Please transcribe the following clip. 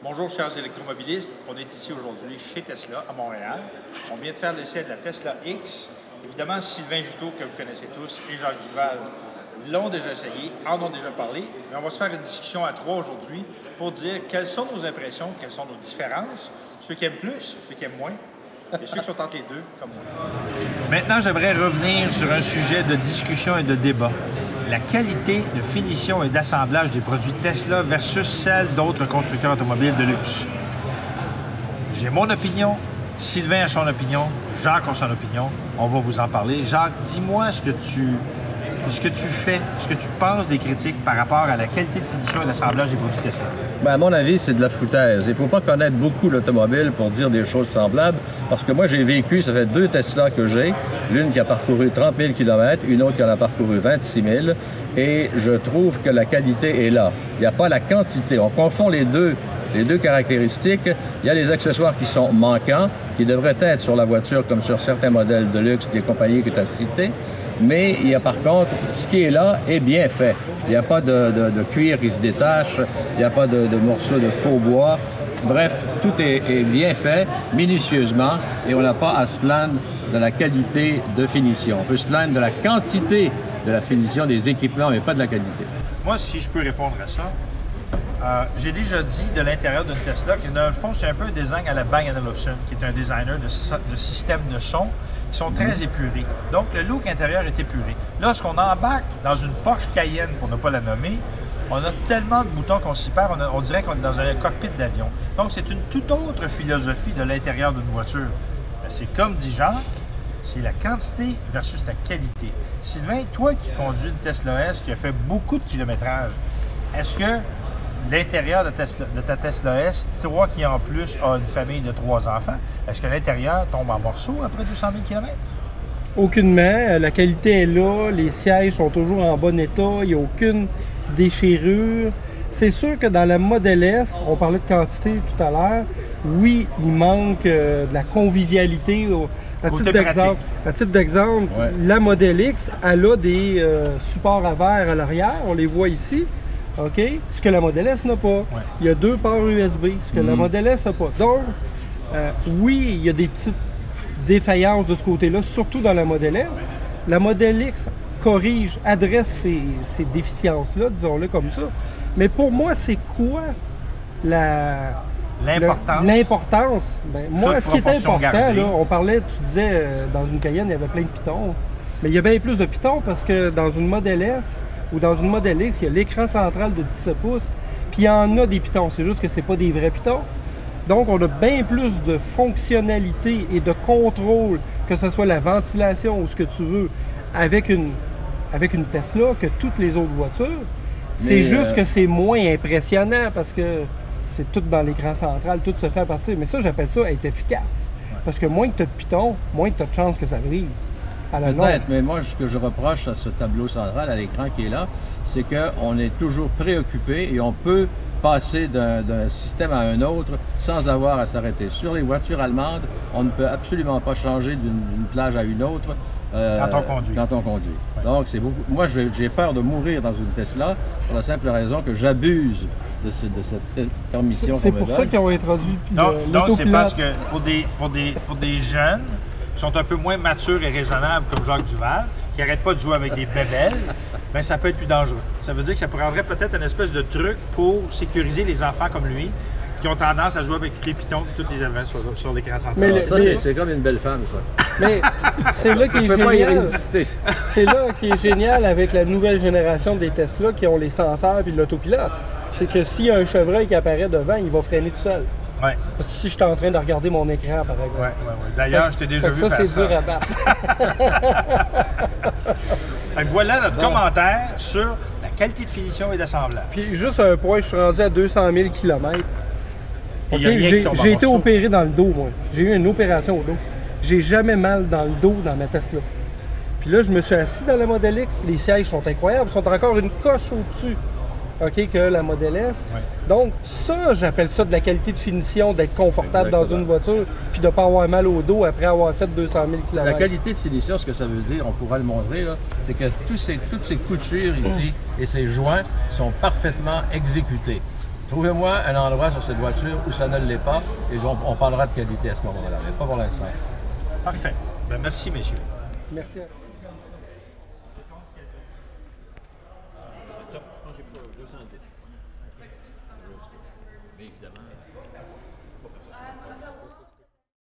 Bonjour chers électromobilistes, on est ici aujourd'hui chez Tesla à Montréal. On vient de faire l'essai de la Tesla X. Évidemment, Sylvain Juteau, que vous connaissez tous, et Jacques Duval l'ont déjà essayé, en ont déjà parlé. Mais on va se faire une discussion à trois aujourd'hui pour dire quelles sont nos impressions, quelles sont nos différences, ceux qui aiment plus, ceux qui aiment moins, et ceux qui sont entre les deux, comme moi. Maintenant, j'aimerais revenir sur un sujet de discussion et de débat. La qualité de finition et d'assemblage des produits Tesla versus celle d'autres constructeurs automobiles de luxe. J'ai mon opinion, Sylvain a son opinion, Jacques a son opinion. On va vous en parler. Jacques, dis-moi ce que tu penses des critiques par rapport à la qualité de finition et d'assemblage des produits Tesla. Bien, à mon avis, c'est de la foutaise. Il ne faut pas connaître beaucoup l'automobile pour dire des choses semblables, parce que moi, j'ai vécu, ça fait 2 Tesla que j'ai, l'une qui a parcouru 30 000 km, une autre qui en a parcouru 26 000, et je trouve que la qualité est là. Il n'y a pas la quantité. On confond les deux caractéristiques. Il y a les accessoires qui sont manquants, qui devraient être sur la voiture, comme sur certains modèles de luxe des compagnies que tu as citées. Mais il y a par contre, ce qui est là est bien fait. Il n'y a pas de cuir qui se détache, il n'y a pas de morceaux de faux bois. Bref, tout est bien fait, minutieusement, et on n'a pas à se plaindre de la qualité de finition. On peut se plaindre de la quantité de la finition des équipements, mais pas de la qualité. Moi, si je peux répondre à ça, j'ai déjà dit de l'intérieur d'une Tesla que dans le fond, c'est un peu un design à la Bang & Olufsen, qui est un designer de système de son, qui sont très épurés. Donc, le look intérieur est épuré. Lorsqu'on embarque dans une Porsche Cayenne, pour ne pas la nommer, on a tellement de boutons qu'on s'y perd, on dirait qu'on est dans un cockpit d'avion. Donc, c'est une toute autre philosophie de l'intérieur d'une voiture. C'est comme dit Jacques, c'est la quantité versus la qualité. Sylvain, toi qui conduis une Tesla S qui a fait beaucoup de kilométrage, est-ce que l'intérieur de ta Tesla S, toi qui en plus a une famille de 3 enfants, est-ce que l'intérieur tombe en morceaux après 200 000 km? Aucunement. La qualité est là, les sièges sont toujours en bon état, il n'y a aucune déchirure. C'est sûr que dans la Model S, on parlait de quantité tout à l'heure, oui, il manque de la convivialité. À titre d'exemple, ouais. La Model X, elle a des supports à verre à l'arrière, on les voit ici. OK? Ce que la Model S n'a pas. Ouais. Il y a 2 ports USB, ce que la Model S n'a pas. Donc, oui, il y a des petites défaillances de ce côté-là, surtout dans la Model S. La Model X corrige, adresse ces déficiences-là, disons-le comme ça. Mais pour moi, c'est quoi l'importance? Ben, moi, ce qui est important, là, on parlait, tu disais, dans une Cayenne, il y avait plein de pitons. Mais il y a bien plus de pitons parce que dans une Model S, ou dans une Model X, il y a l'écran central de 17 pouces, puis il y en a des pitons, c'est juste que c'est pas des vrais pitons. Donc, on a bien plus de fonctionnalité et de contrôle, que ce soit la ventilation ou ce que tu veux, avec une Tesla que toutes les autres voitures. C'est juste que c'est moins impressionnant parce que c'est tout dans l'écran central, tout se fait à partir. Mais ça, j'appelle ça être efficace. Parce que moins que tu as de pitons, moins que tu as de chances que ça brise. Peut-être, mais moi, ce que je reproche à ce tableau central, à l'écran qui est là, c'est qu'on est toujours préoccupé et on peut passer d'un système à un autre sans avoir à s'arrêter. Sur les voitures allemandes, on ne peut absolument pas changer d'une plage à une autre quand on conduit. Ouais. Donc, c'est beaucoup. Moi, j'ai peur de mourir dans une Tesla pour la simple raison que j'abuse de cette permission. C'est pour ça qu'ils ont introduit l'autopilote. Donc, c'est parce que pour des jeunes qui sont un peu moins matures et raisonnables comme Jacques Duval, qui n'arrêtent pas de jouer avec des bébelles, bien, ça peut être plus dangereux. Ça veut dire que ça prendrait peut-être une espèce de truc pour sécuriser les enfants comme lui, qui ont tendance à jouer avec tous les pitons et tous les éléments sur l'écran central. Ça, c'est comme une belle femme, ça. Mais c'est là qui est génial. C'est là qui est génial avec la nouvelle génération des Tesla qui ont les senseurs et l'autopilote. C'est que s'il y a un chevreuil qui apparaît devant, il va freiner tout seul. Ouais. Parce que si je suis en train de regarder mon écran, par exemple. Oui. D'ailleurs, je t'ai déjà vu faire ça. Ça, c'est dur à battre. Voilà notre commentaire sur la qualité de finition et d'assemblage. Puis juste un point, je suis rendu à 200 000 km. Okay, j'ai été opéré dans le dos, moi. J'ai eu une opération au dos. J'ai jamais mal dans le dos dans ma Tesla. Puis là, je me suis assis dans la Model X. Les sièges sont incroyables. Ils sont encore une coche au-dessus. OK, que la Model S. Ouais. Donc, ça, j'appelle ça de la qualité de finition, d'être confortable dans une voiture, puis de ne pas avoir mal au dos après avoir fait 200 000 km. La qualité de finition, ce que ça veut dire, on pourra le montrer, c'est que toutes ces coutures ici et ces joints sont parfaitement exécutés. Trouvez-moi un endroit sur cette voiture où ça ne l'est pas et on parlera de qualité à ce moment-là, mais pas pour l'instant. Parfait. Ben, merci, messieurs. Merci. Je pense que j'ai pas 210. Mais évidemment.